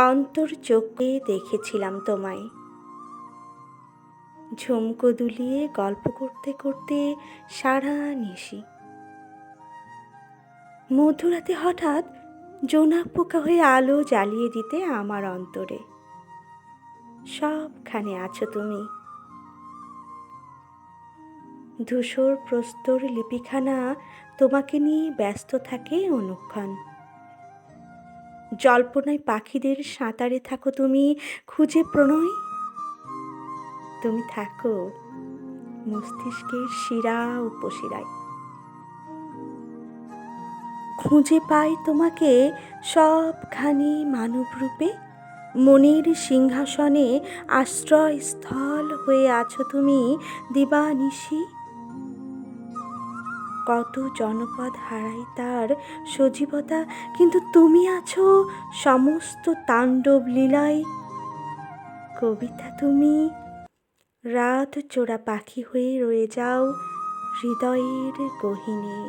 অন্তর চোখে দেখেছিলাম তোমায়, ঝুমকো দুলিয়ে গল্প করতে করতে সারা নিশি। মধ্যরাতে হঠাৎ জোনাক পোকা হয়ে আলো জ্বালিয়ে দিতে আমার অন্তরে সবখানে আছো তুমি। ধূসর প্রস্তর লিপিখানা তোমাকে নিয়ে ব্যস্ত থাকে অনুক্ষণ। জল্পনায় পাখিদের সাঁতারে থাকো তুমি, খুঁজে প্রণয়। তুমি থাকো মস্তিষ্কের শিরা উপশিরায়। খুঁজে পাই তোমাকে সবখানি মানব রূপে। মনের সিংহাসনে আশ্রয়স্থল হয়ে আছো তুমি দিবানিশি। কত জনপদ হারাই তার সজীবতা, কিন্তু তুমি আছো সমস্ত তাণ্ডব লীলায়। কবিতা তুমি রাত চোরা পাখি হয়ে রয়ে যাও হৃদয়ের গহীনে।